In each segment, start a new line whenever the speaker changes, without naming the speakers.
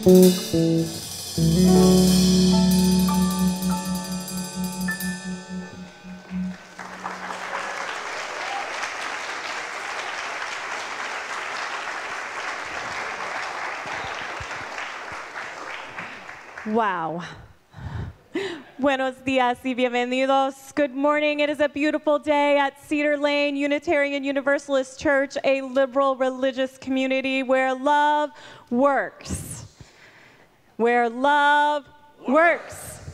Wow. Buenos días y bienvenidos. Good morning. It is a beautiful day at Cedar Lane Unitarian Universalist Church, a liberal religious community where love works. Where love works.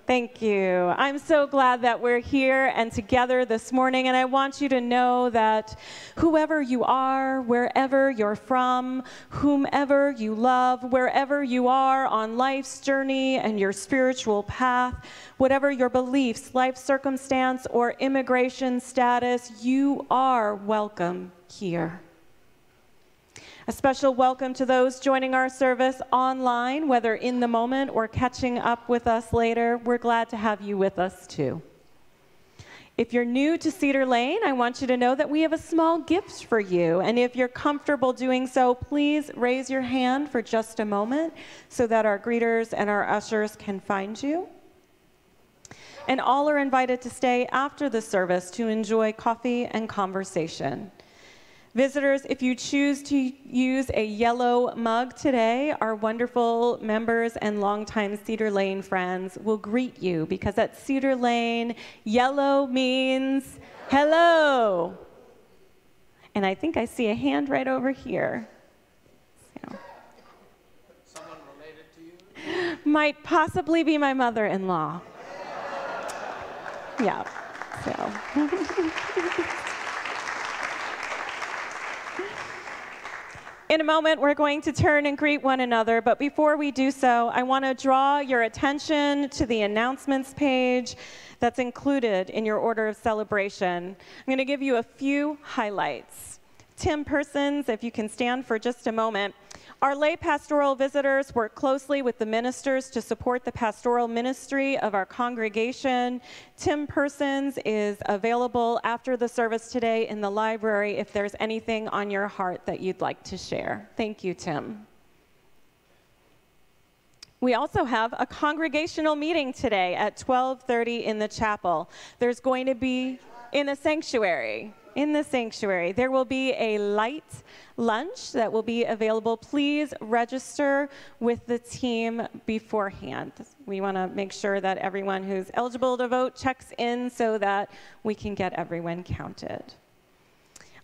Thank you. I'm so glad that we're here and together this morning, and I want you to know that whoever you are, wherever you're from, whomever you love, wherever you are on life's journey and your spiritual path, whatever your beliefs, life circumstance, or immigration status, you are welcome here. A special welcome to those joining our service online, whether in the moment or catching up with us later. We're glad to have you with us too. If you're new to Cedar Lane, I want you to know that we have a small gift for you. And if you're comfortable doing so, please raise your hand for just a moment so that our greeters and our ushers can find you. And all are invited to stay after the service to enjoy coffee and conversation. Visitors, if you choose to use a yellow mug today, our wonderful members and longtime Cedar Lane friends will greet you, because at Cedar Lane, yellow means hello. And I think I see a hand right over here. So.
Someone related to you?
Might possibly be my mother-in-law. Yeah, so. In a moment, we're going to turn and greet one another, but before we do so, I want to draw your attention to the announcements page that's included in your order of celebration. I'm going to give you a few highlights. Tim Persons, if you can stand for just a moment. Our lay pastoral visitors work closely with the ministers to support the pastoral ministry of our congregation. Tim Persons is available after the service today in the library if there's anything on your heart that you'd like to share. Thank you, Tim. We also have a congregational meeting today at 12:30 in the chapel. There's going to be in the sanctuary. In the sanctuary, there will be a light lunch that will be available. Please register with the team beforehand. We want to make sure that everyone who's eligible to vote checks in so that we can get everyone counted.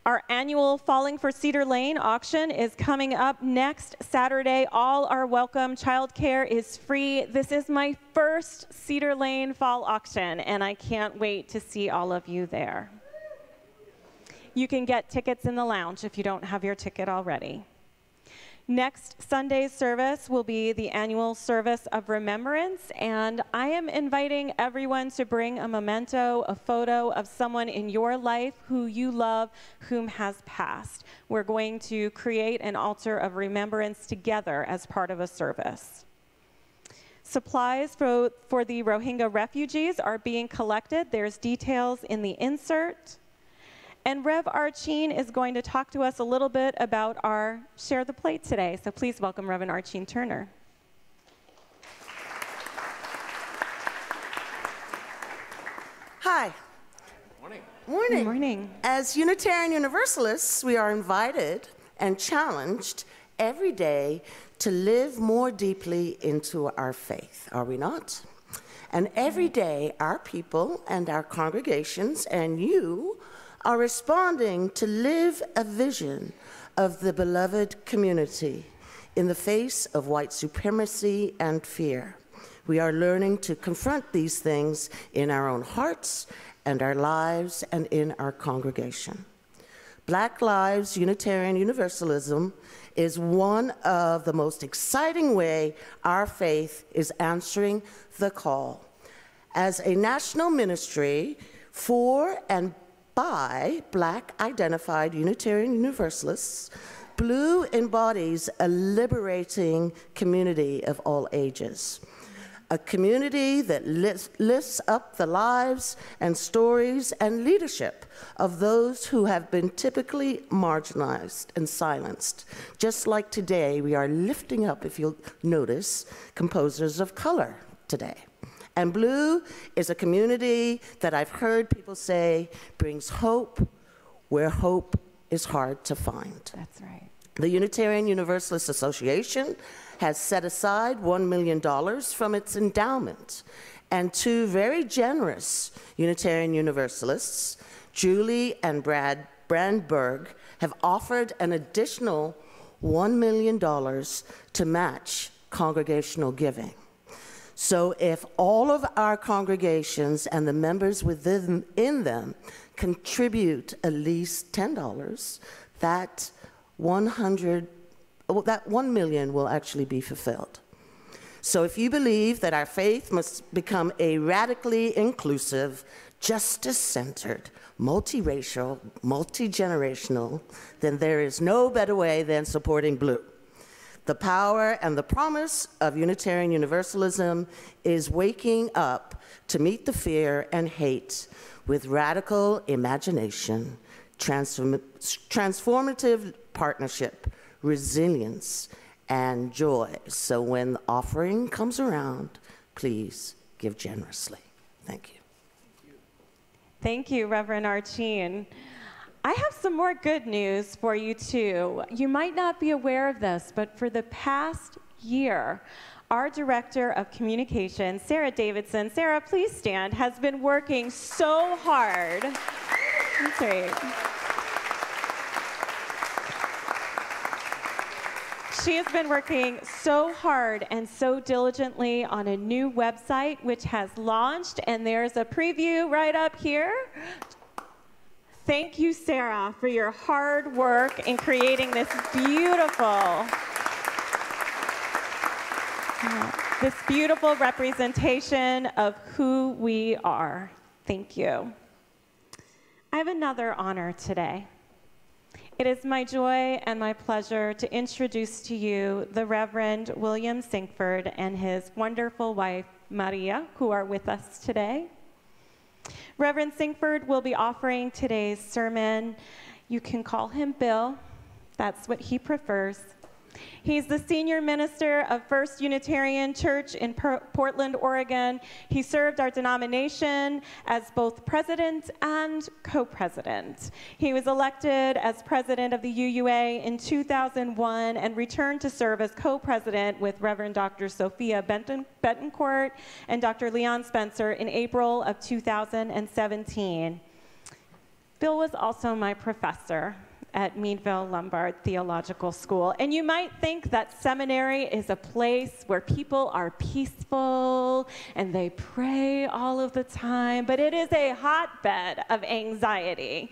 Our annual Falling for Cedar Lane auction is coming up next Saturday. All are welcome. Childcare is free. This is my first Cedar Lane fall auction, and I can't wait to see all of you there. You can get tickets in the lounge if you don't have your ticket already. Next Sunday's service will be the annual service of remembrance, and I am inviting everyone to bring a memento, a photo of someone in your life who you love, whom has passed. We're going to create an altar of remembrance together as part of a service. Supplies for the Rohingya refugees are being collected. There's details in the insert. And Rev Archine is going to talk to us a little bit about our Share the Plate today. So please welcome Reverend Archine Turner.
Hi.
Morning.
Morning.
Good morning.
As Unitarian Universalists, we are invited and challenged every day to live more deeply into our faith, are we not? And every day, our people and our congregations and you are responding to live a vision of the beloved community in the face of white supremacy and fear. We are learning to confront these things in our own hearts and our lives and in our congregation. Black Lives Unitarian Universalism is one of the most exciting way our faith is answering the call. As a national ministry for and by Black identified Unitarian Universalists, Blue embodies a liberating community of all ages. a community that lifts up the lives and stories and leadership of those who have been typically marginalized and silenced. Just like today, we are lifting up, if you'll notice, composers of color today. And Blue is a community that I've heard people say brings hope where hope is hard to find.
That's right.
The Unitarian Universalist Association has set aside $1 million from its endowment, and two very generous Unitarian Universalists, Julie and Brad Brandberg, have offered an additional $1 million to match congregational giving. So if all of our congregations and the members within them contribute at least $10, that $1 million will actually be fulfilled. So if you believe that our faith must become a radically inclusive, justice-centered, multiracial, multi-generational, then there is no better way than supporting Blue. The power and the promise of Unitarian Universalism is waking up to meet the fear and hate with radical imagination, transformative partnership, resilience, and joy. So when the offering comes around, please give generously. Thank you.
Thank you, Reverend Archine. I have some more good news for you, too. You might not be aware of this, but for the past year, our Director of Communications, Sarah Davidson, Sarah, please stand, has been working so hard. That's right. She has been working so hard and so diligently on a new website, which has launched, and there's a preview right up here. Thank you, Sarah, for your hard work in creating this beautiful representation of who we are. Thank you. I have another honor today. It is my joy and my pleasure to introduce to you the Reverend William Sinkford and his wonderful wife, Maria, who are with us today. Reverend Sinkford will be offering today's sermon. You can call him Bill. That's what he prefers. He's the senior minister of First Unitarian Church in Portland, Oregon. He served our denomination as both president and co-president. He was elected as president of the UUA in 2001 and returned to serve as co-president with Reverend Dr. Sophia Betancourt and Dr. Leon Spencer in April of 2017. Bill was also my professor at Meadville Lombard Theological School. And you might think that seminary is a place where people are peaceful and they pray all of the time, but it is a hotbed of anxiety.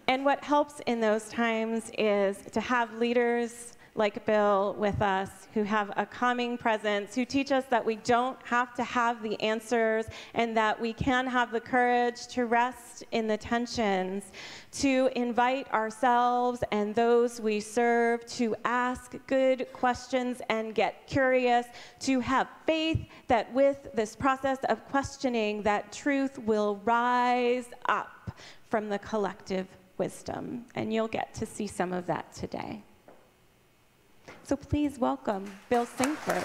And what helps in those times is to have leaders like Bill with us, who have a calming presence, who teach us that we don't have to have the answers and that we can have the courage to rest in the tensions, to invite ourselves and those we serve to ask good questions and get curious, to have faith that with this process of questioning, that truth will rise up from the collective wisdom. And you'll get to see some of that today. So please welcome Bill Sinkford.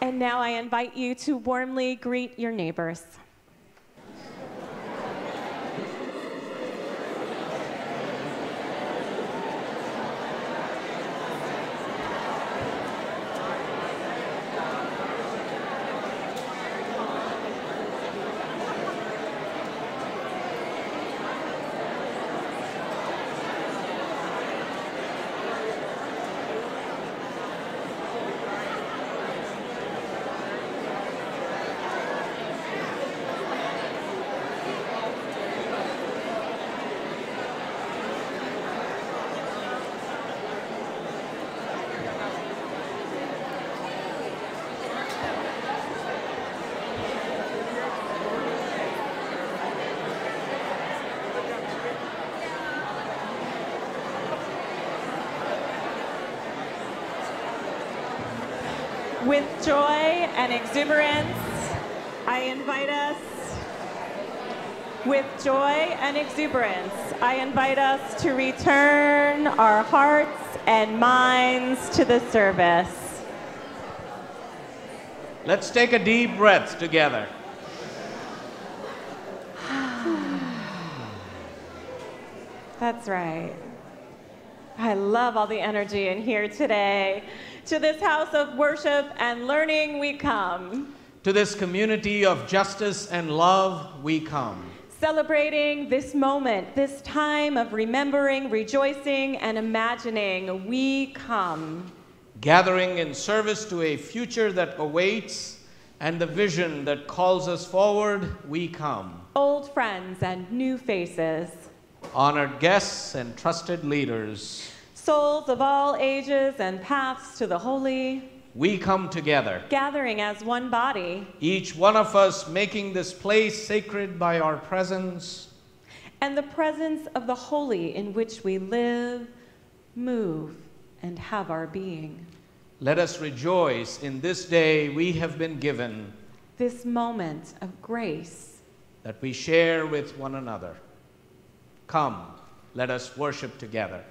And now I invite you to warmly greet your neighbors. With joy and exuberance, I invite us. With joy and exuberance, I invite us to return our hearts and minds to the service.
Let's take a deep breath together.
That's right. I love all the energy in here today. To this house of worship and learning we come.
To this community of justice and love we come.
Celebrating this moment, this time of remembering, rejoicing, and imagining, we come.
Gathering in service to a future that awaits and the vision that calls us forward, we come.
Old friends and new faces.
Honored guests and trusted leaders.
Souls of all ages and paths to the holy.
We come together.
Gathering as one body.
Each one of us making this place sacred by our presence.
And the presence of the holy in which we live, move, and have our being.
Let us rejoice in this day we have been given.
This moment of grace.
That we share with one another. Come, let us worship together.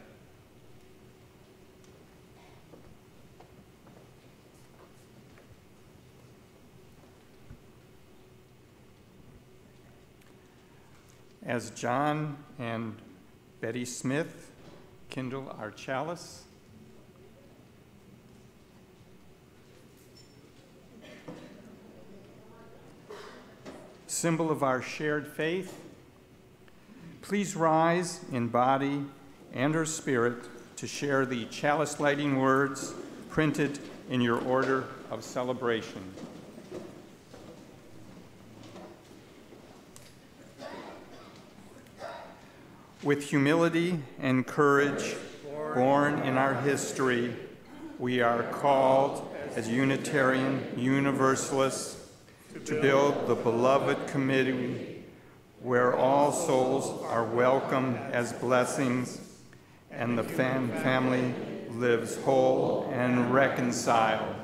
As John and Betty Smith kindle our chalice, symbol of our shared faith, please rise in body and or spirit to share the chalice lighting words printed in your order of celebration. With humility and courage born in our history, we are called as Unitarian Universalists to build the beloved community where all souls are welcome as blessings and the family lives whole and reconciled.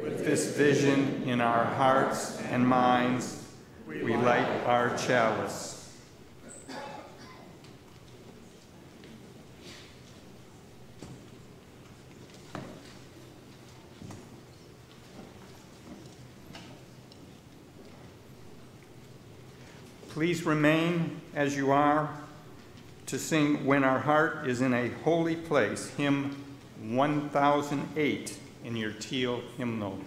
With this vision in our hearts and minds, we light our chalice. Please remain as you are to sing When Our Heart is in a Holy Place, hymn 1008 in your teal hymnal.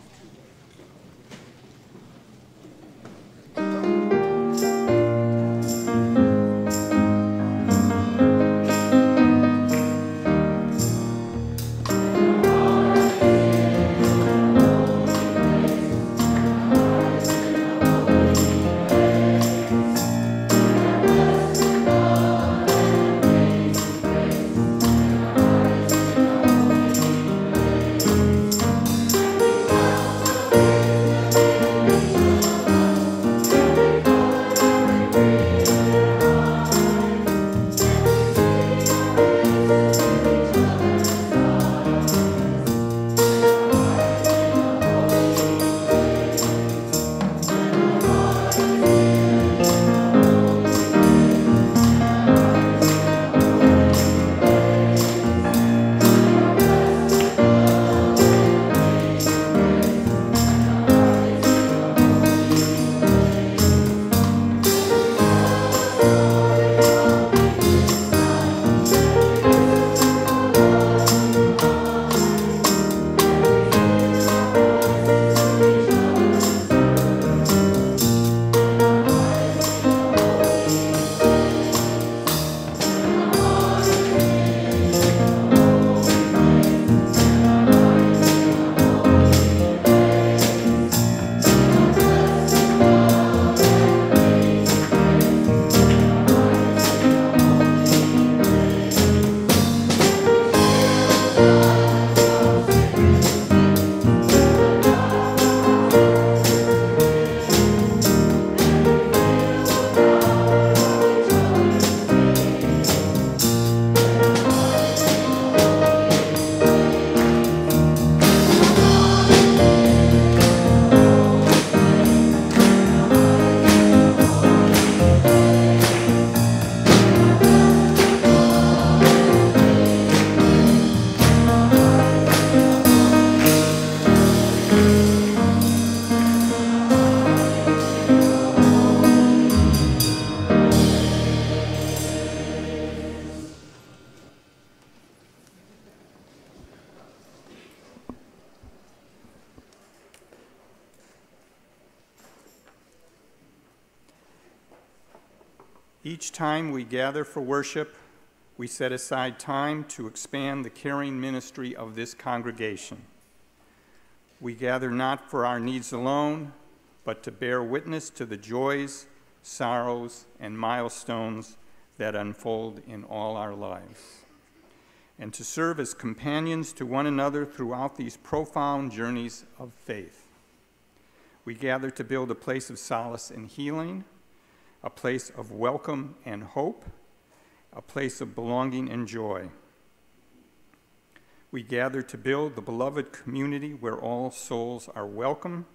Each time we gather for worship, we set aside time to expand the caring ministry of this congregation. We gather not for our needs alone, but to bear witness to the joys, sorrows, and milestones that unfold in all our lives, and to serve as companions to one another throughout these profound journeys of faith. We gather to build a place of solace and healing, a place of welcome and hope, a place of belonging and joy. We gather to build the beloved community where all souls are welcome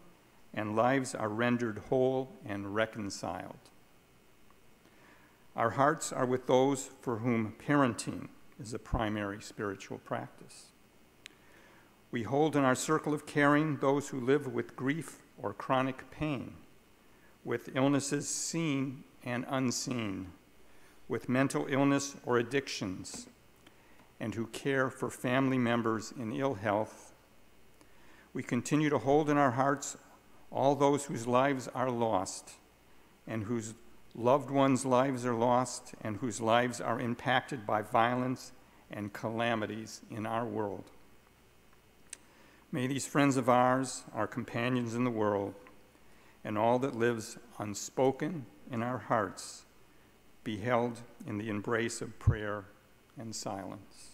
and lives are rendered whole and reconciled. Our hearts are with those for whom parenting is a primary spiritual practice. We hold in our circle of caring those who live with grief or chronic pain, with illnesses seen and unseen, with mental illness or addictions, and who care for family members in ill health. We continue to hold in our hearts all those whose lives are lost, and whose loved ones' lives are lost, and whose lives are impacted by violence and calamities in our world. May these friends of ours, our companions in the world, and all that lives unspoken in our hearts, be held in the embrace of prayer and silence.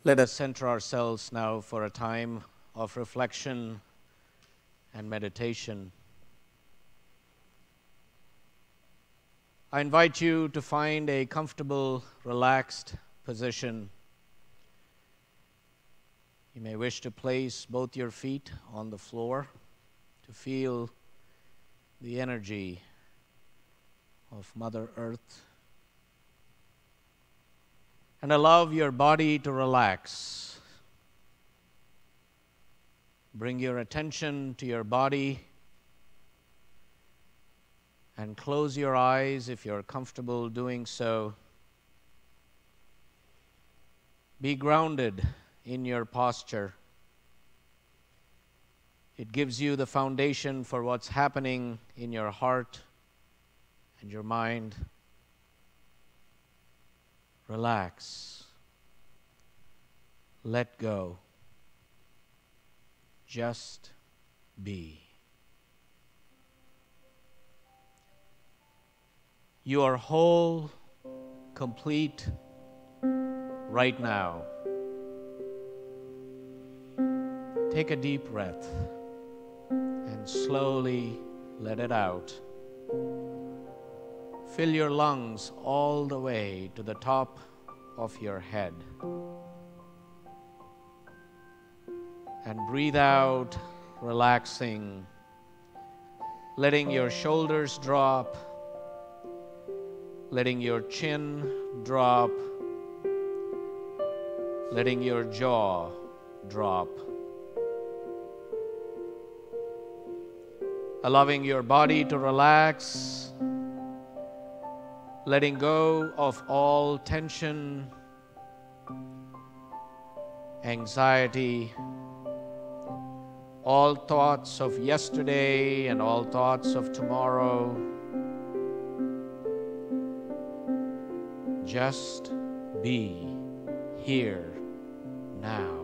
Let us center ourselves now for a time of reflection and meditation. I invite you to find a comfortable, relaxed position. You may wish to place both your feet on the floor to feel the energy of Mother Earth. And allow your body to relax. Bring your attention to your body and close your eyes if you're comfortable doing so. Be grounded in your posture. It gives you the foundation for what's happening in your heart and your mind. Relax. Let go. Just be. You are whole, complete, right now. Take a deep breath and slowly let it out. Fill your lungs all the way to the top of your head. And breathe out, relaxing, letting your shoulders drop, letting your chin drop, letting your jaw drop. Allowing your body to relax, letting go of all tension, anxiety, all thoughts of yesterday and all thoughts of tomorrow. Just be here now.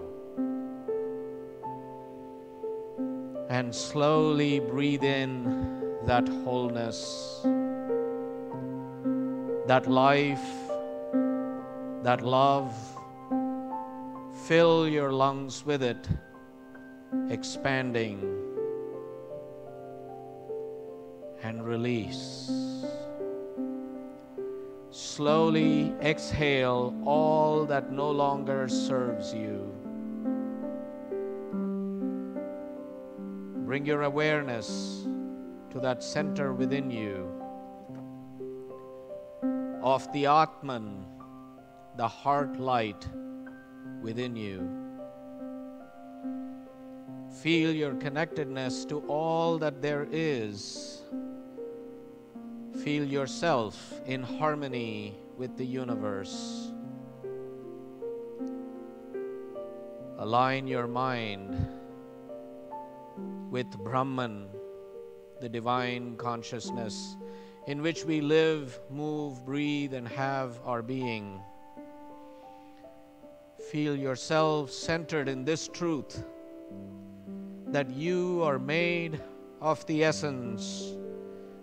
And slowly breathe in that wholeness, that life, that love. Fill your lungs with it, expanding, and release. Slowly exhale all that no longer serves you. Bring your awareness to that center within you of the Atman, the heart light within you. Feel your connectedness to all that there is. Feel yourself in harmony with the universe. Align your mind with Brahman, the divine consciousness in which we live, move, breathe, and have our being. Feel yourself centered in this truth that you are made of the essence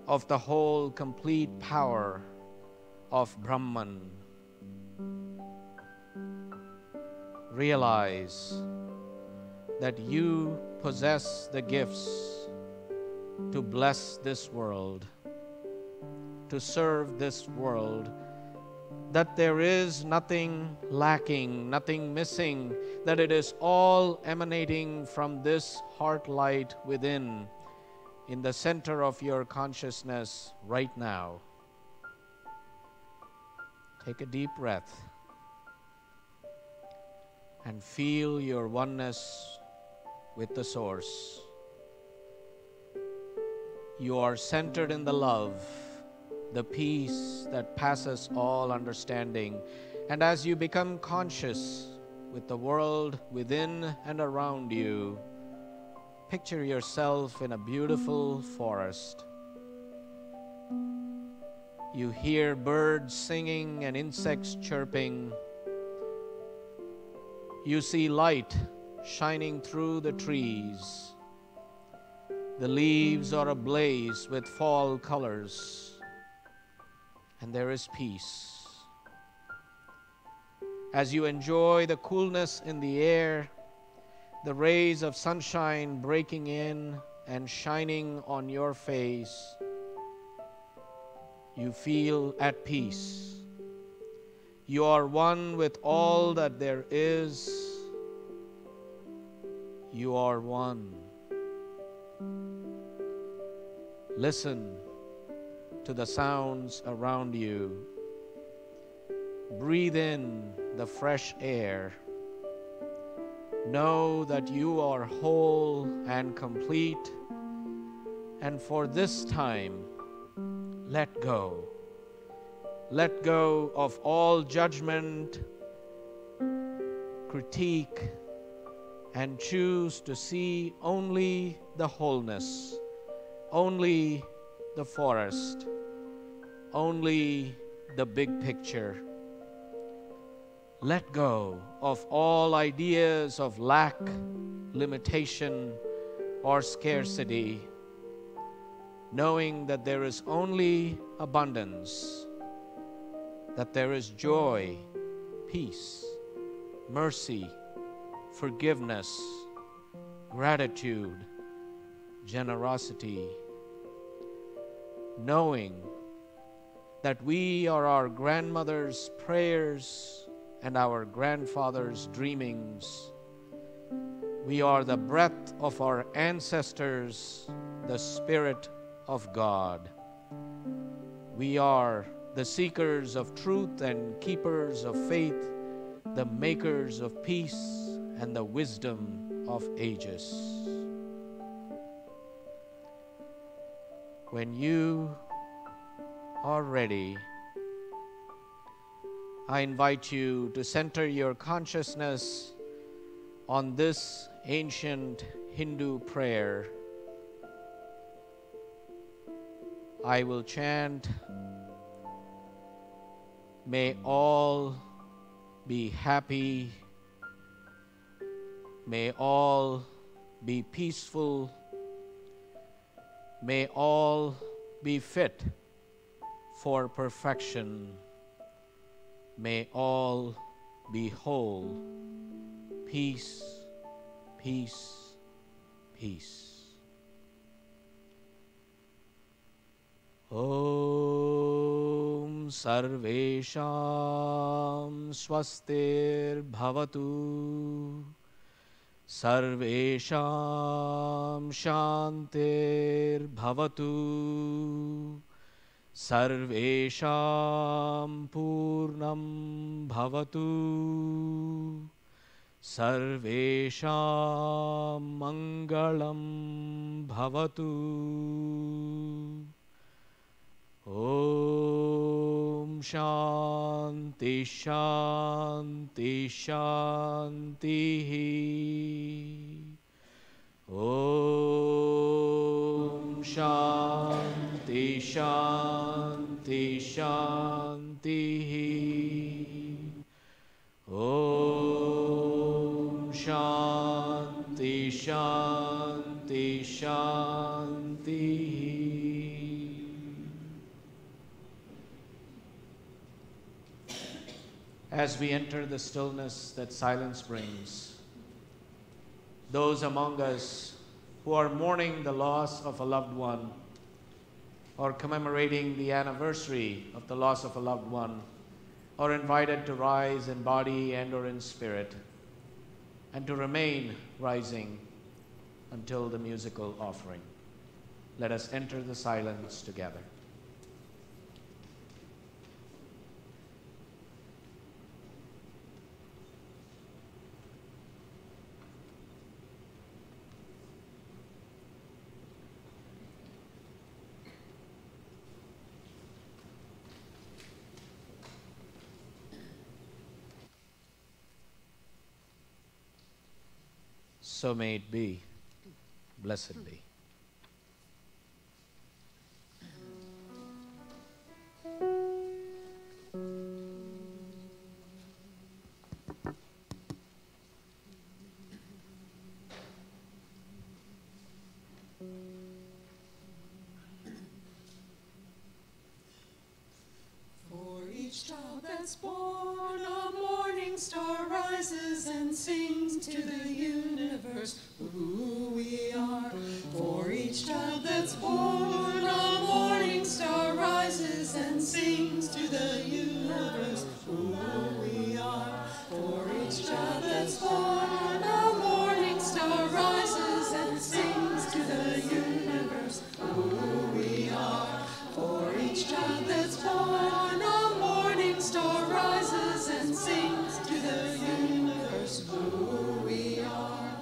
of the whole complete power of Brahman. Realize that you possess the gifts to bless this world, to serve this world, that there is nothing lacking, nothing missing, that it is all emanating from this heart light within, in the center of your consciousness right now. Take a deep breath and feel your oneness with the Source. You are centered in the love, the peace that passes all understanding. And as you become conscious with the world within and around you, picture yourself in a beautiful forest. You hear birds singing and insects chirping. You see light shining through the trees. The leaves are ablaze with fall colors, and there is peace. As you enjoy the coolness in the air, the rays of sunshine breaking in and shining on your face, you feel at peace. You are one with all that there is. You are one. Listen to the sounds around you. Breathe in the fresh air. Know that you are whole and complete. And for this time, let go. Let go of all judgment, critique, and choose to see only the wholeness, only the forest, only the big picture. Let go of all ideas of lack, limitation, or scarcity, knowing that there is only abundance, that there is joy, peace, mercy, forgiveness, gratitude, generosity, knowing that we are our grandmother's prayers and our grandfather's dreamings. We are the breath of our ancestors, the Spirit of God. We are the seekers of truth and keepers of faith, the makers of peace and the wisdom of ages. When you are ready, I invite you to center your consciousness on this ancient Hindu prayer. I will chant, "May all be happy, may all be peaceful, may all be fit for perfection, may all be whole, peace, peace, peace." Om Sarvesham Swastir Bhavatu, Sarvesham Shantir Bhavatu, Sarvesham Purnam Bhavatu, Sarvesham Mangalam Bhavatu. Om Shanti Shanti Shanti. Om Shanti, Shanti, Shanti. Om Shanti, Shanti, Shanti. As we enter the stillness that silence brings, those among us who are mourning the loss of a loved one or commemorating the anniversary of the loss of a loved one are invited to rise in body and or in spirit and to remain rising until the musical offering. Let us enter the silence together. So may it be. Blessed be.
For each child that's born, a morning star rises and sings to the universe who we are. For each child that's born, a morning star rises and sings to the universe who we are. For each child that's born, a morning star rises and sings to the universe who we are. For each child that's born, a morning star rises and sings to the universe who we are.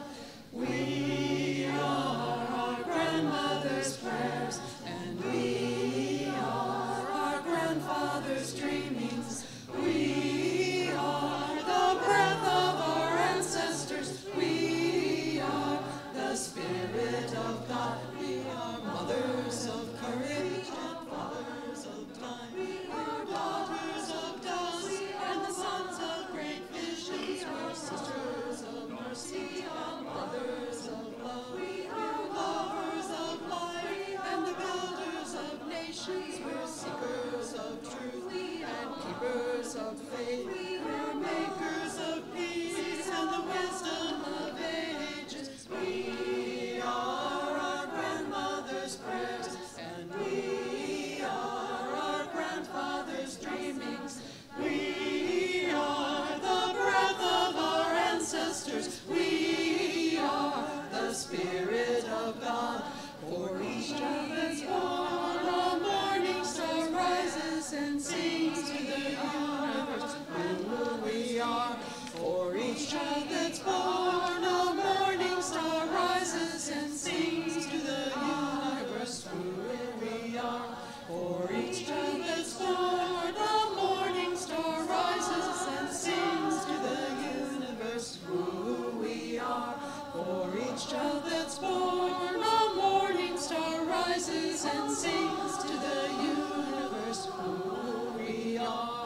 We are our grandmother's prayers, and we are our grandfather's dreamings. We are the breath of our ancestors. We are the Spirit of God. We are mothers of courage and fathers of time. We are daughters of dusk and the sons of great visions. We're sisters of mercy and mothers of love. We are lovers of life and the builders of nations. We're seekers of truth and keepers of faith. We're makers of peace and the wisdom of ages. We are our grandmother's prayers, and we are our grandfather's dreamings. We are the breath of our ancestors. We are the Spirit of God. For each child that's born, a morning star rises and sings to the universe who we are. For each child that's born, a morning star rises and sings to the universe who we are. For each child that's born, a morning star rises and sings to the universe who we are. For each child that's born, a morning star rises and sings to the universe who we are.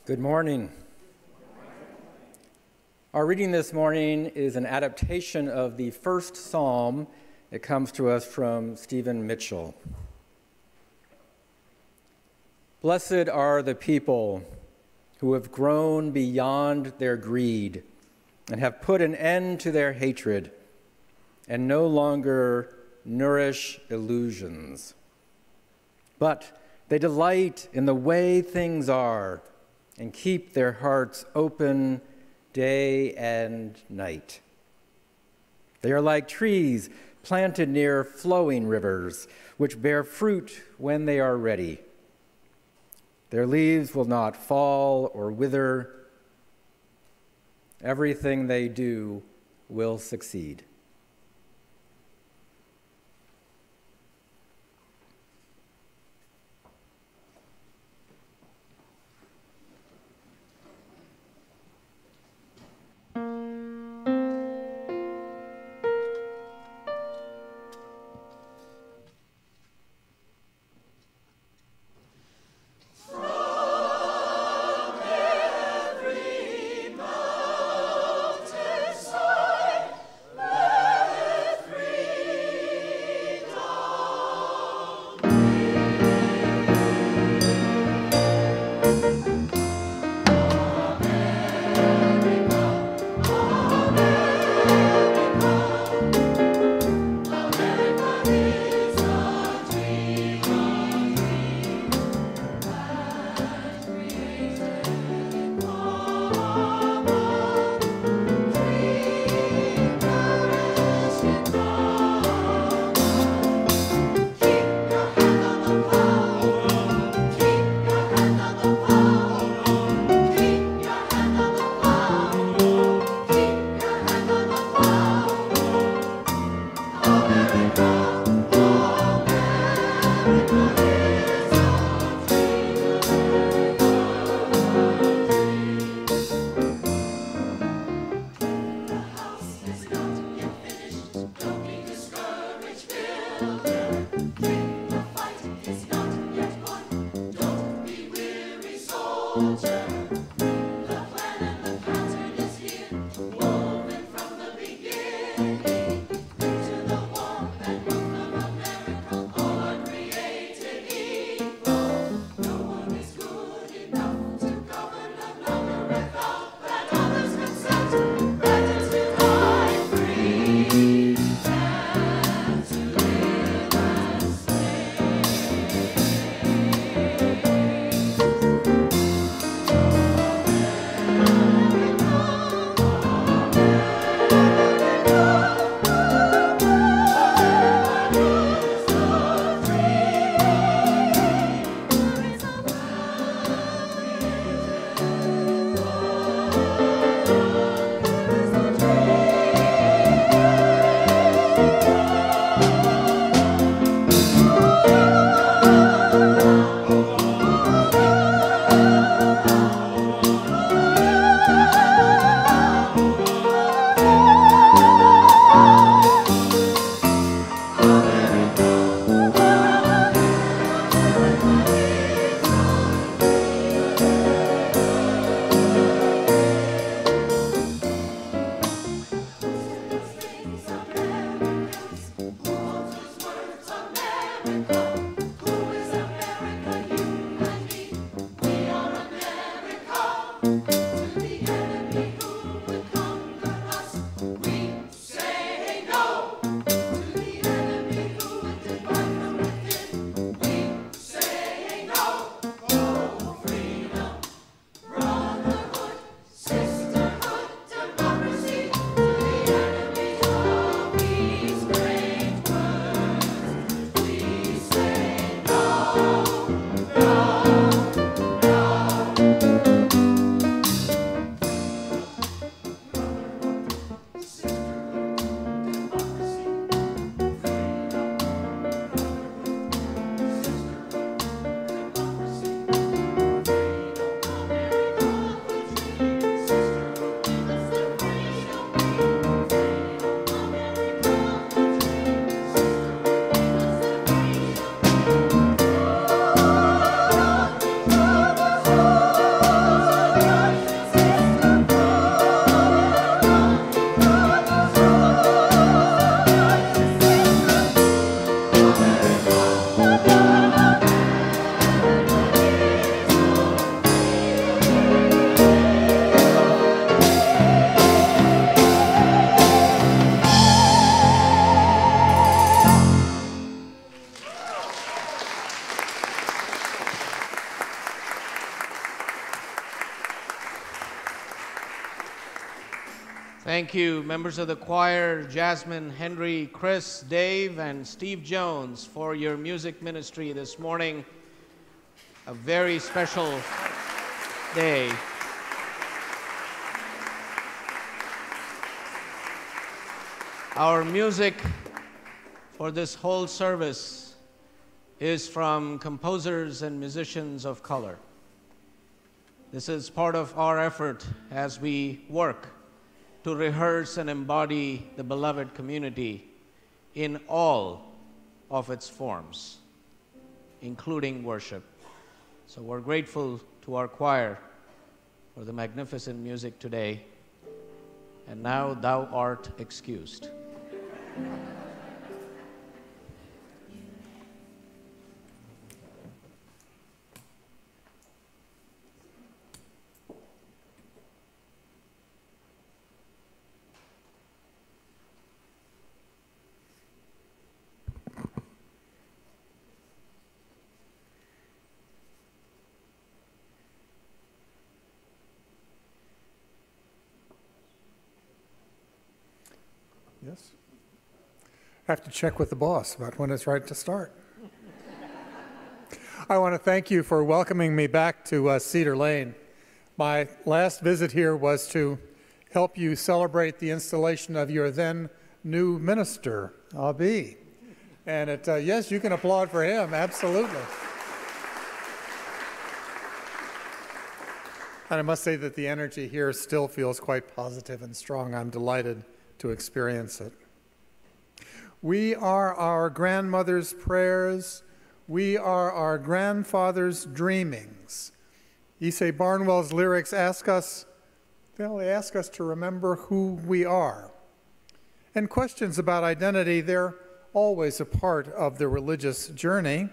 Good morning. Our reading this morning is an adaptation of the first psalm. It comes to us from Stephen Mitchell. Blessed are the people who have grown beyond their greed and have put an end to their hatred and no longer nourish illusions. But they delight in the way things are and keep their hearts open day and night. They are like trees planted near flowing rivers, which bear fruit when they are ready. Their leaves will not fall or wither. Everything they do will succeed.
Thank you, members of the choir, Jasmine, Henry, Chris, Dave, and Steve Jones, for your music ministry this morning. A very special day. Our music for this whole service is from composers and musicians of color. This is part of our effort as we work to rehearse and embody the beloved community in all of its forms, including worship. So we're grateful to our choir for the magnificent music today. And now thou art excused.
Yes. I have to check with the boss about when it's right to start. I want to thank you for welcoming me back to Cedar Lane. My last visit here was to help you celebrate the installation of your then new minister, Abhi. And yes, you can applaud for him, absolutely. And I must say that the energy here still feels quite positive and strong. I'm delighted to experience it. We are our grandmother's prayers. We are our grandfather's dreamings. E.C. Barnwell's lyrics ask us, they ask us to remember who we are. And questions about identity, they're always a part of the religious journey.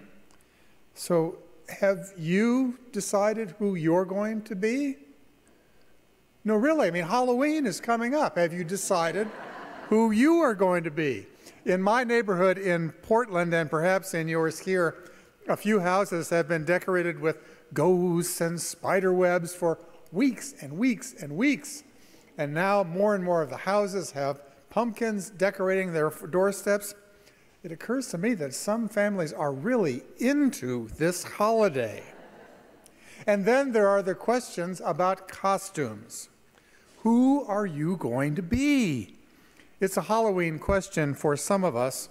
So have you decided who you're going to be? No, really, I mean, Halloween is coming up. Have you decided who you are going to be? In my neighborhood in Portland, and perhaps in yours here, a few houses have been decorated with ghosts and spider webs for weeks and weeks and weeks. And now more and more of the houses have pumpkins decorating their doorsteps. It occurs to me that some families are really into this holiday. And then there are the questions about costumes. Who are you going to be? It's a Halloween question for some of us,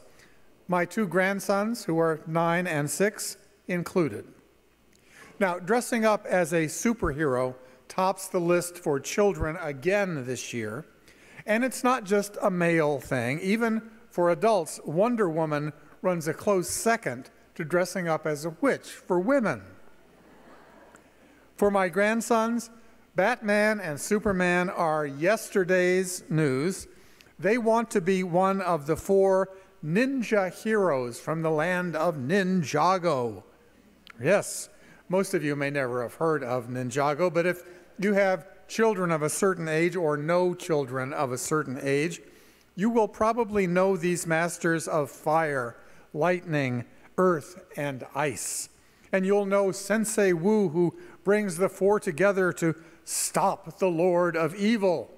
my two grandsons, who are 9 and 6, included. Now, dressing up as a superhero tops the list for children again this year, and it's not just a male thing. Even for adults, Wonder Woman runs a close second to dressing up as a witch for women. For my grandsons, Batman and Superman are yesterday's news. They want to be one of the 4 ninja heroes from the land of Ninjago. Yes, most of you may never have heard of Ninjago, but if you have children of a certain age or know children of a certain age, you will probably know these masters of fire, lightning, earth, and ice. And you'll know Sensei Wu, who brings the 4 together to stop the Lord of Evil.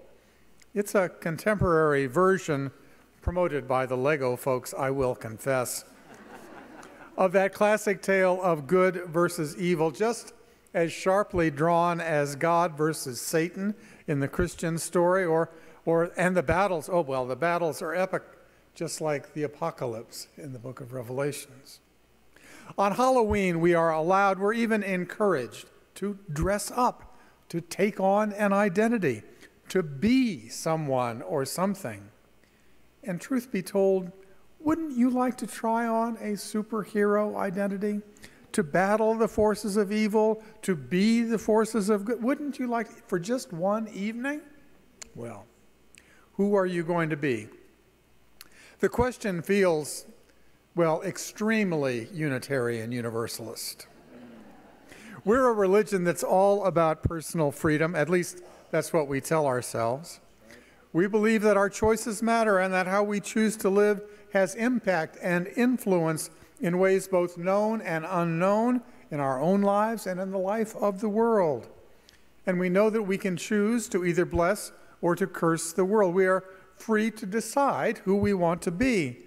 It's a contemporary version promoted by the Lego folks, I will confess, of that classic tale of good versus evil, just as sharply drawn as God versus Satan in the Christian story, and the battles, oh well, the battles are epic, just like the apocalypse in the book of Revelations. On Halloween, we're even encouraged to dress up, to take on an identity, to be someone or something. And truth be told, wouldn't you like to try on a superhero identity? To battle the forces of evil, to be the forces of good? Wouldn't you like for just one evening? Well, who are you going to be? The question feels, well, extremely Unitarian Universalist. We're a religion that's all about personal freedom, at least that's what we tell ourselves. We believe that our choices matter and that how we choose to live has impact and influence in ways both known and unknown in our own lives and in the life of the world. And we know that we can choose to either bless or to curse the world. We are free to decide who we want to be,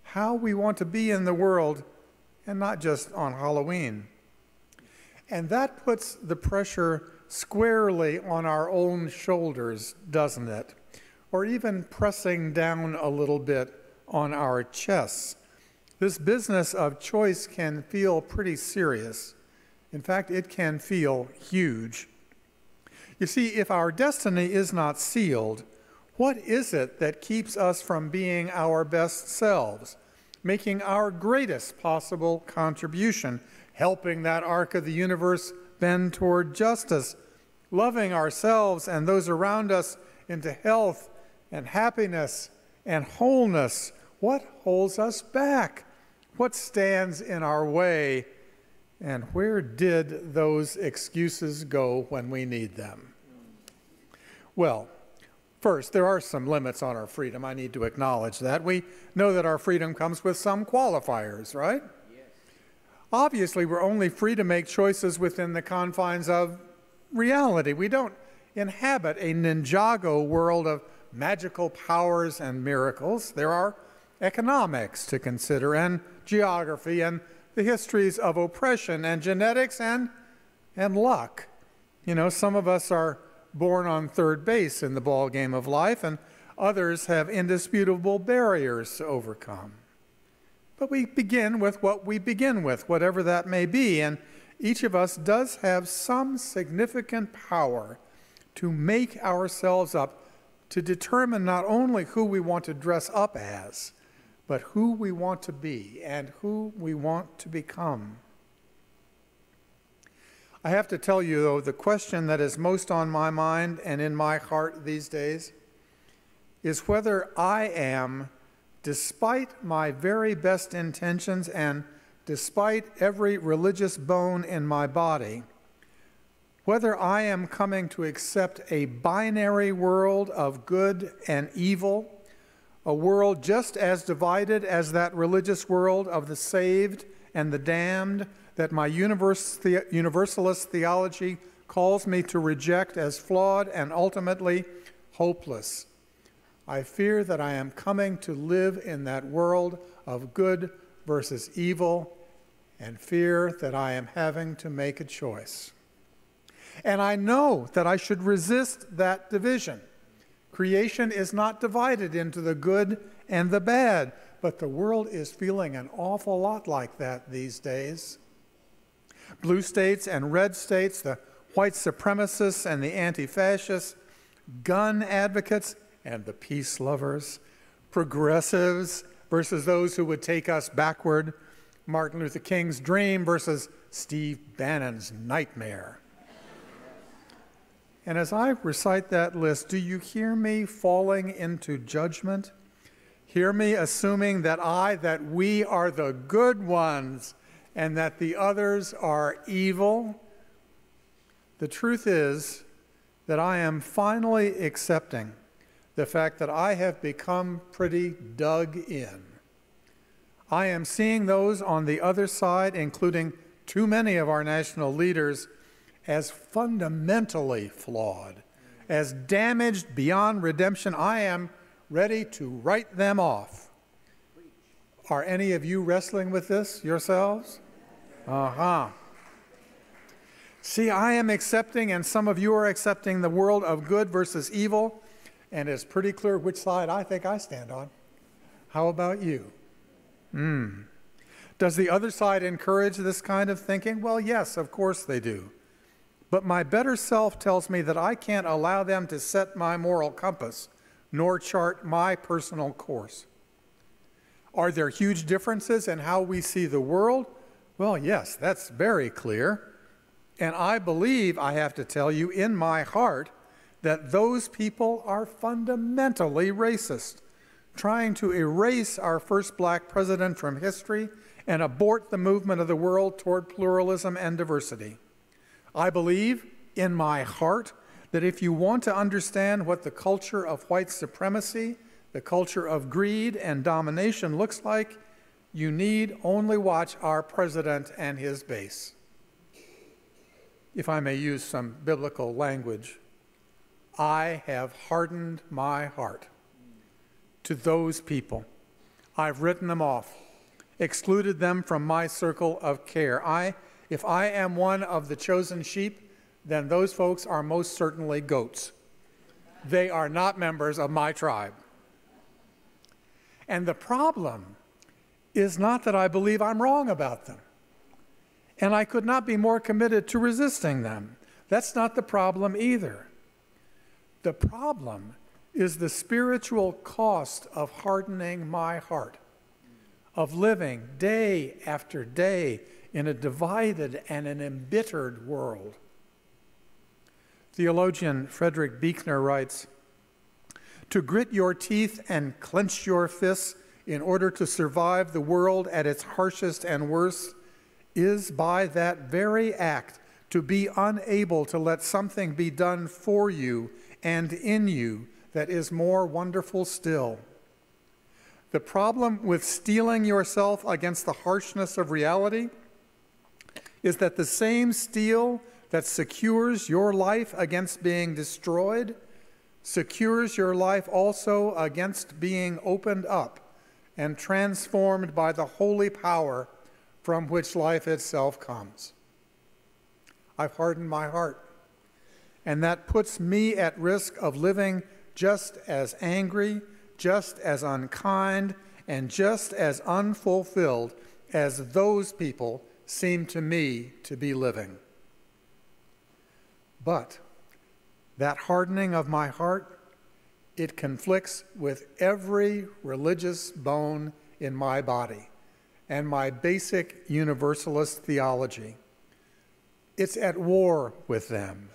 how we want to be in the world, and not just on Halloween. And that puts the pressure squarely on our own shoulders, doesn't it? Or even pressing down a little bit on our chests. This business of choice can feel pretty serious. In fact, it can feel huge. You see, if our destiny is not sealed, what is it that keeps us from being our best selves, making our greatest possible contribution, helping that arc of the universe bend toward justice, loving ourselves and those around us into health and happiness and wholeness? What holds us back? What stands in our way? And where did those excuses go when we need them? Well, first, there are some limits on our freedom. I need to acknowledge that. We know that our freedom comes with some qualifiers, right? Yes. Obviously, we're only free to make choices within the confines of reality. We don't inhabit a Ninjago world of magical powers and miracles. There are economics to consider, and geography, and the histories of oppression, and genetics, and luck. You know, some of us are born on third base in the ball game of life, and others have indisputable barriers to overcome. But we begin with what we begin with, whatever that may be, and each of us does have some significant power to make ourselves up, to determine not only who we want to dress up as, but who we want to be and who we want to become. I have to tell you, though, the question that is most on my mind and in my heart these days is whether I am, despite my very best intentions and despite every religious bone in my body, whether I am coming to accept a binary world of good and evil, a world just as divided as that religious world of the saved and the damned that my universalist theology calls me to reject as flawed and ultimately hopeless. I fear that I am coming to live in that world of good versus evil, and fear that I am having to make a choice. And I know that I should resist that division. Creation is not divided into the good and the bad, but the world is feeling an awful lot like that these days. Blue states and red states, the white supremacists and the anti-fascists, gun advocates and the peace lovers, progressives versus those who would take us backward, Martin Luther King's dream versus Steve Bannon's nightmare. And as I recite that list, do you hear me falling into judgment? Hear me assuming that we are the good ones and that the others are evil? The truth is that I am finally accepting the fact that I have become pretty dug in. I am seeing those on the other side, including too many of our national leaders, as fundamentally flawed, as damaged beyond redemption. I am ready to write them off. Are any of you wrestling with this yourselves? See, I am accepting, and some of you are accepting, the world of good versus evil, and it's pretty clear which side I think I stand on. How about you? Does the other side encourage this kind of thinking? Well, yes, of course they do. But my better self tells me that I can't allow them to set my moral compass, nor chart my personal course. Are there huge differences in how we see the world? Well, yes, that's very clear. And I believe, I have to tell you, in my heart, that those people are fundamentally racist, trying to erase our first black president from history and abort the movement of the world toward pluralism and diversity. I believe, in my heart, that if you want to understand what the culture of white supremacy, the culture of greed and domination looks like, you need only watch our president and his base. If I may use some biblical language, I have hardened my heart to those people. I've written them off, excluded them from my circle of care. If I am one of the chosen sheep, then those folks are most certainly goats. They are not members of my tribe. And the problem is not that I believe I'm wrong about them. And I could not be more committed to resisting them. That's not the problem either. The problem is the spiritual cost of hardening my heart, of living day after day in a divided and an embittered world. Theologian Frederick Buechner writes, "To grit your teeth and clench your fists in order to survive the world at its harshest and worst is by that very act to be unable to let something be done for you and in you that is more wonderful still. The problem with steeling yourself against the harshness of reality is that the same steel that secures your life against being destroyed secures your life also against being opened up and transformed by the holy power from which life itself comes. I've hardened my heart, and that puts me at risk of living just as angry, just as unkind, and just as unfulfilled as those people seem to me to be living. But that hardening of my heart, it conflicts with every religious bone in my body and my basic universalist theology. It's at war with them.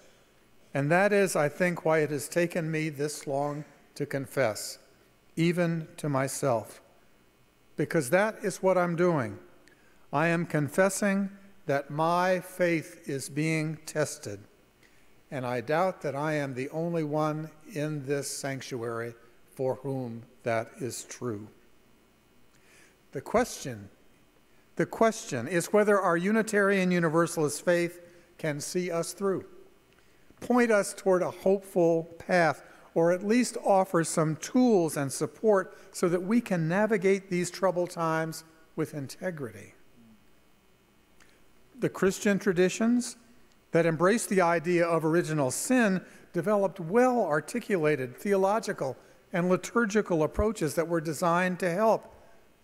And that is, I think, why it has taken me this long to confess, even to myself. Because that is what I'm doing. I am confessing that my faith is being tested. And I doubt that I am the only one in this sanctuary for whom that is true. The question is whether our Unitarian Universalist faith can see us through, point us toward a hopeful path, or at least offer some tools and support so that we can navigate these troubled times with integrity. The Christian traditions that embraced the idea of original sin developed well-articulated theological and liturgical approaches that were designed to help.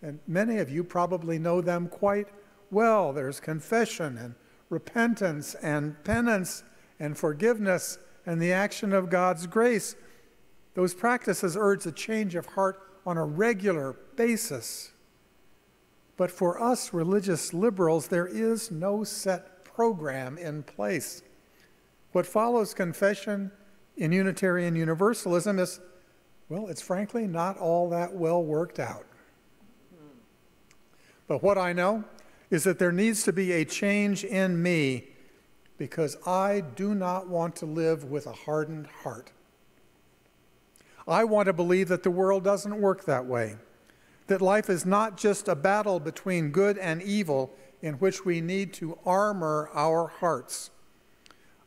And many of you probably know them quite well. There's confession and repentance and penance and forgiveness and the action of God's grace. Those practices urge a change of heart on a regular basis. But for us religious liberals, there is no set program in place. What follows confession in Unitarian Universalism is, well, it's frankly not all that well worked out. But what I know is that there needs to be a change in me, because I do not want to live with a hardened heart. I want to believe that the world doesn't work that way, that life is not just a battle between good and evil in which we need to armor our hearts.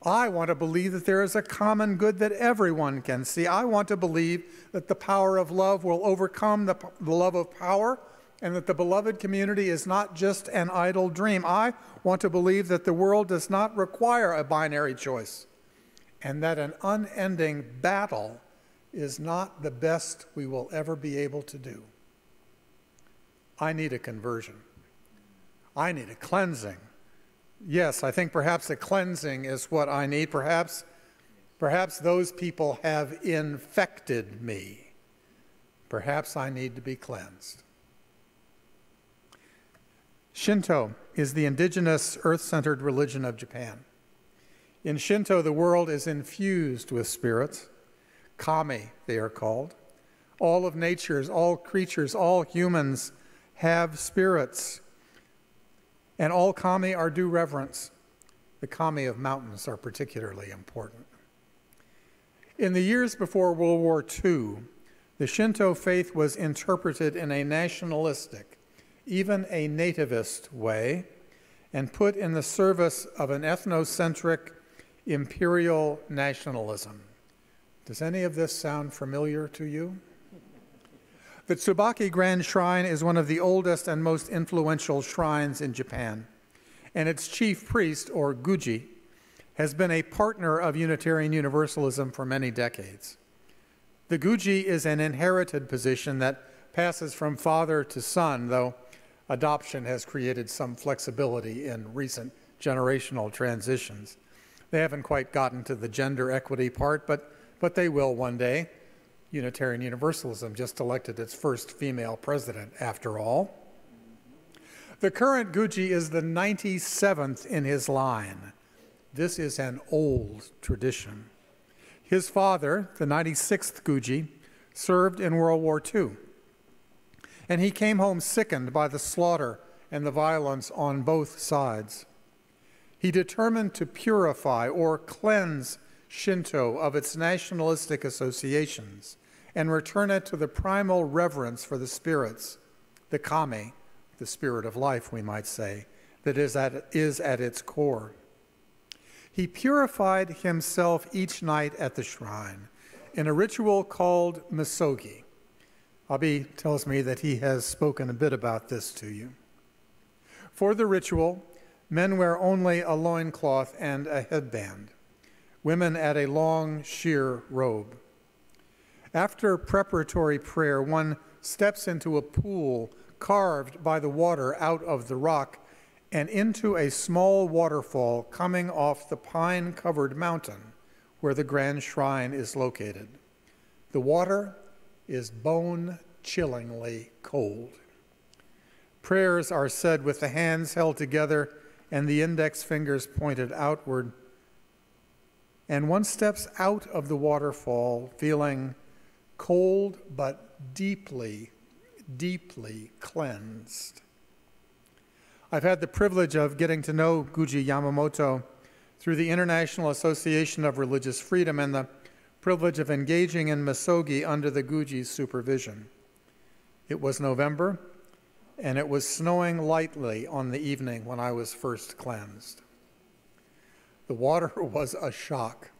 I want to believe that there is a common good that everyone can see. I want to believe that the power of love will overcome the love of power, and that the beloved community is not just an idle dream. I want to believe that the world does not require a binary choice, and that an unending battle is not the best we will ever be able to do. I need a conversion. I need a cleansing. Yes, I think perhaps a cleansing is what I need. Perhaps those people have infected me. Perhaps I need to be cleansed. Shinto is the indigenous earth-centered religion of Japan. In Shinto, the world is infused with spirits. Kami, they are called. All of nature's, all creatures, all humans have spirits. And all kami are due reverence. The kami of mountains are particularly important. In the years before World War II, the Shinto faith was interpreted in a nationalistic, even a nativist way, and put in the service of an ethnocentric imperial nationalism. Does any of this sound familiar to you? The Tsubaki Grand Shrine is one of the oldest and most influential shrines in Japan, and its chief priest, or Guji, has been a partner of Unitarian Universalism for many decades. The Guji is an inherited position that passes from father to son, though adoption has created some flexibility in recent generational transitions. They haven't quite gotten to the gender equity part, but they will one day. Unitarian Universalism just elected its first female president, after all. The current Guji is the 97th in his line. This is an old tradition. His father, the 96th Guji, served in World War II, and he came home sickened by the slaughter and the violence on both sides. He determined to purify or cleanse Shinto of its nationalistic associations and return it to the primal reverence for the spirits, the kami, the spirit of life, we might say, that is at its core. He purified himself each night at the shrine in a ritual called misogi. Abhi tells me that he has spoken a bit about this to you. For the ritual, men wear only a loincloth and a headband. Women add a long, sheer robe. After preparatory prayer, one steps into a pool carved by the water out of the rock and into a small waterfall coming off the pine-covered mountain where the grand shrine is located. The water is bone-chillingly cold. Prayers are said with the hands held together and the index fingers pointed outward, and one steps out of the waterfall feeling cold but deeply, deeply cleansed. I've had the privilege of getting to know Guji Yamamoto through the International Association of Religious Freedom and the privilege of engaging in misogi under the Guji's supervision. It was November, and it was snowing lightly on the evening when I was first cleansed. The water was a shock,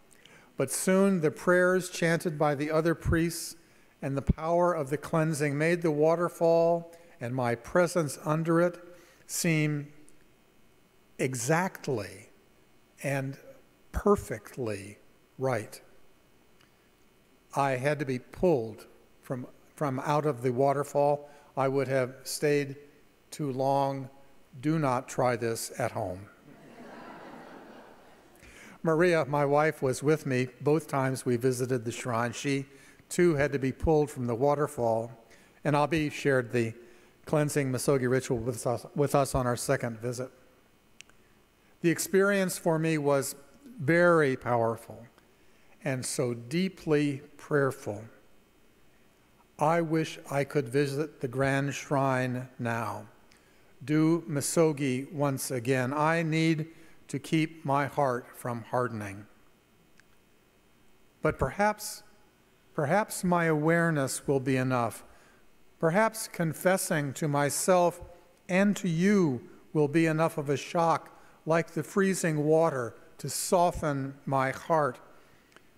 but soon the prayers chanted by the other priests and the power of the cleansing made the waterfall and my presence under it seem exactly and perfectly right. I had to be pulled from out of the waterfall. I would have stayed too long. Do not try this at home. Maria, my wife, was with me both times we visited the shrine. She, too, had to be pulled from the waterfall, and Abhi shared the cleansing misogi ritual with us on our second visit. The experience for me was very powerful and so deeply prayerful. I wish I could visit the grand shrine now, do misogi once again. I need to keep my heart from hardening. But perhaps my awareness will be enough. Perhaps confessing to myself and to you will be enough of a shock, like the freezing water, to soften my heart.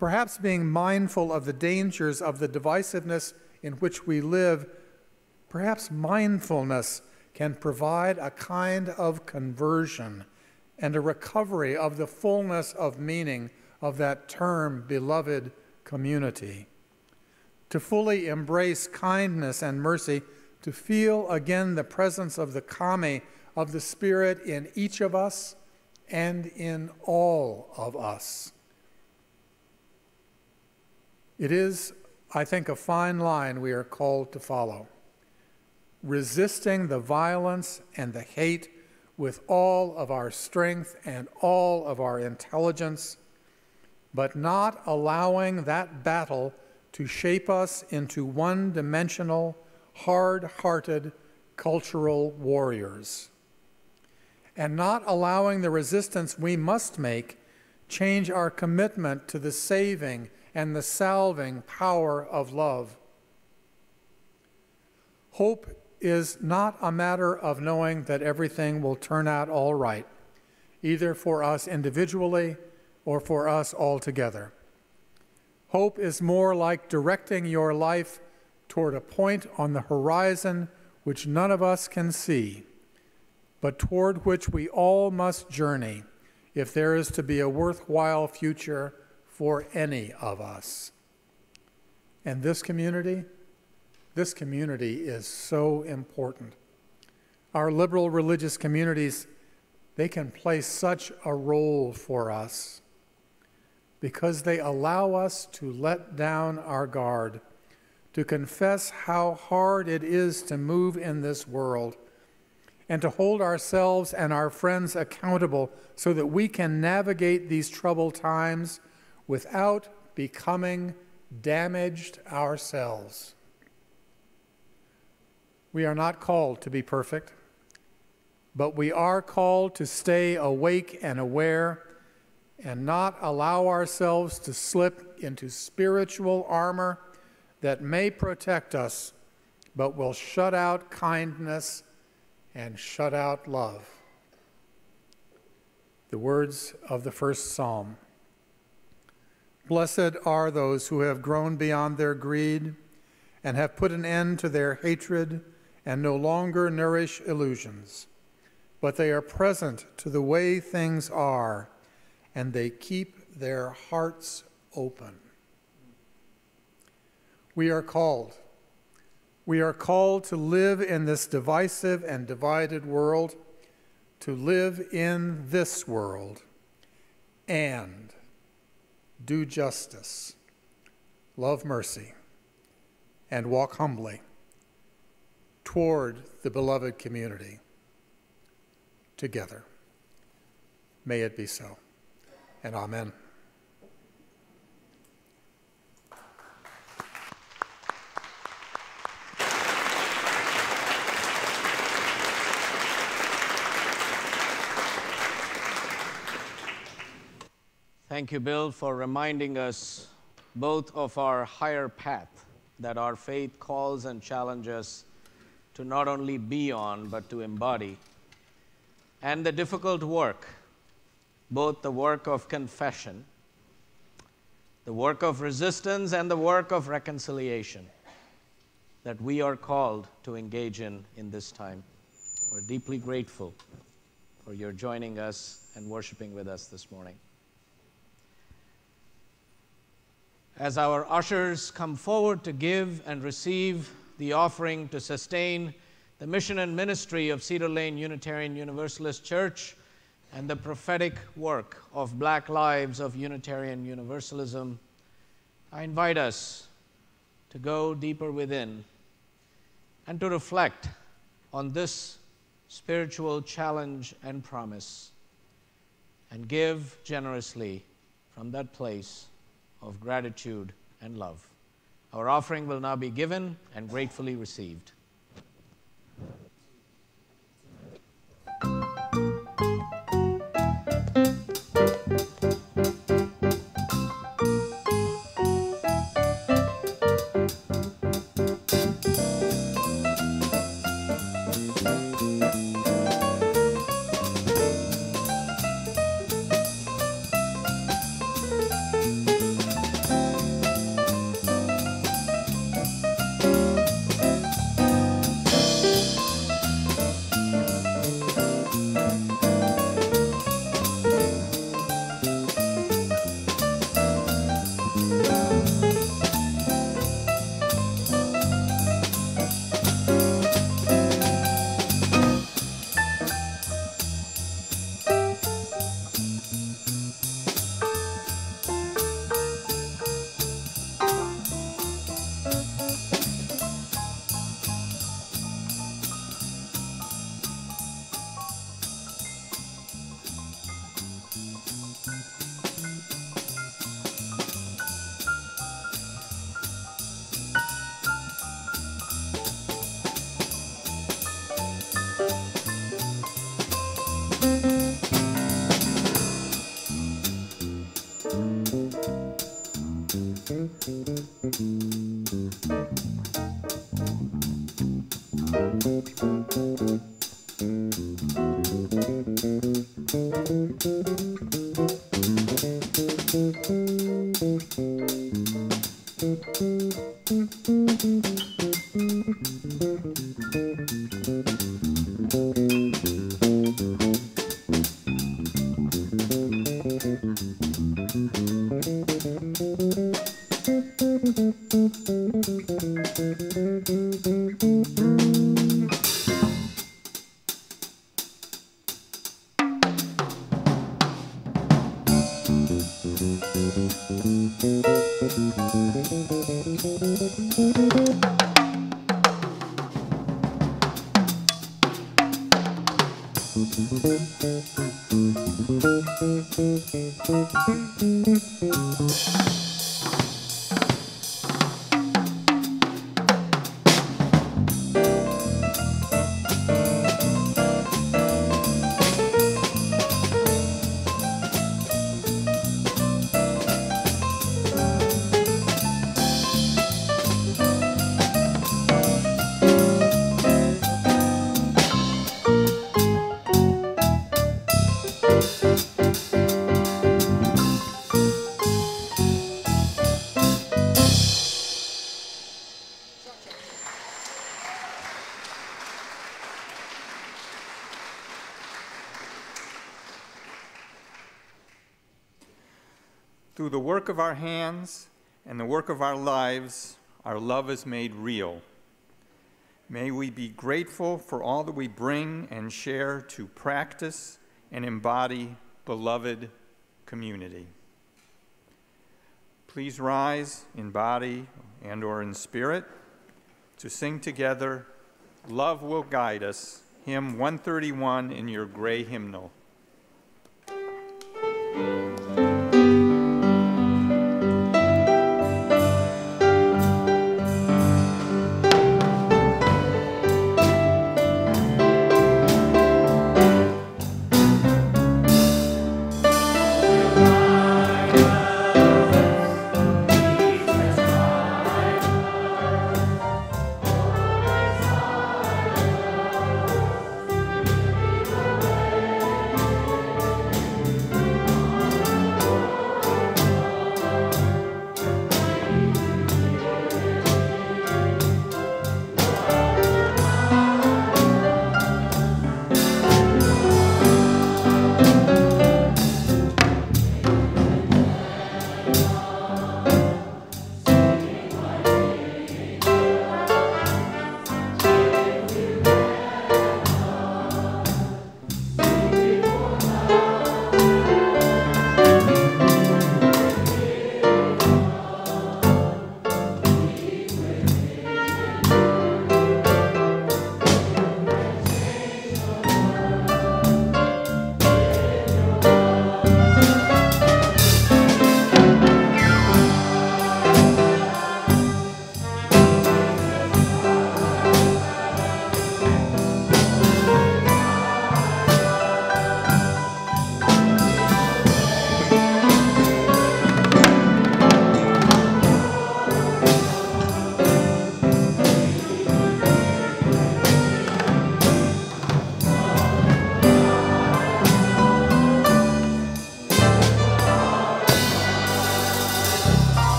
Perhaps being mindful of the dangers of the divisiveness in which we live, perhaps mindfulness can provide a kind of conversion and a recovery of the fullness of meaning of that term, beloved community. To fully embrace kindness and mercy, to feel again the presence of the kami, of the Spirit in each of us and in all of us. It is, I think, a fine line we are called to follow, resisting the violence and the hate with all of our strength and all of our intelligence, but not allowing that battle to shape us into one-dimensional, hard-hearted cultural warriors, and not allowing the resistance we must make change our commitment to the saving and the salving power of love. Hope is not a matter of knowing that everything will turn out all right, either for us individually or for us all together. Hope is more like directing your life toward a point on the horizon which none of us can see, but toward which we all must journey if there is to be a worthwhile future for any of us. And this community is so important. Our liberal religious communities, they can play such a role for us because they allow us to let down our guard, to confess how hard it is to move in this world, and to hold ourselves and our friends accountable so that we can navigate these troubled times without becoming damaged ourselves. We are not called to be perfect, but we are called to stay awake and aware and not allow ourselves to slip into spiritual armor that may protect us, but will shut out kindness and shut out love. The words of the first psalm. Blessed are those who have grown beyond their greed and have put an end to their hatred and no longer nourish illusions, but they are present to the way things are, and they keep their hearts open. We are called to live in this divisive and divided world, to live in this world, and do justice, love mercy, and walk humbly toward the beloved community together. May it be so, and amen.
Thank you, Bill, for reminding us both of our higher path that our faith calls and challenges to not only be on, but to embody, and the difficult work, both the work of confession, the work of resistance, and the work of reconciliation that we are called to engage in this time. We're deeply grateful for your joining us and worshiping with us this morning. As our ushers come forward to give and receive the offering to sustain the mission and ministry of Cedar Lane Unitarian Universalist Church and the prophetic work of Black Lives of Unitarian Universalism, I invite us to go deeper within and to reflect on this spiritual challenge and promise and give generously from that place of gratitude and love. Our offering will now be given and gratefully received.
Through the work of our hands and the work of our lives, our love is made real. May we be grateful for all that we bring and share to practice and embody beloved community. Please rise in body and or in spirit to sing together, "Love Will Guide Us," hymn 131 in your gray hymnal.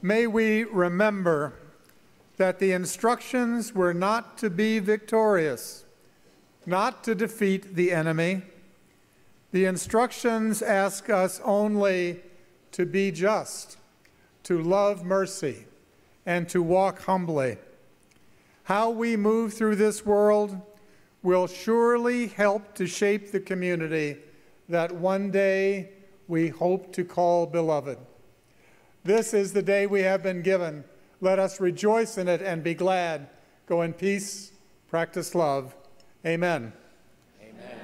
May we remember that the instructions were not to be victorious, not to defeat the enemy. The instructions ask us only to be just, to love mercy, and to walk humbly. How we move through this world will surely help to shape the community that one day we hope to call beloved. This is the day we have been given. Let us rejoice in it and be glad. Go in peace, practice love. Amen.
Amen.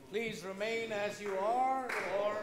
Please remain as you are, or...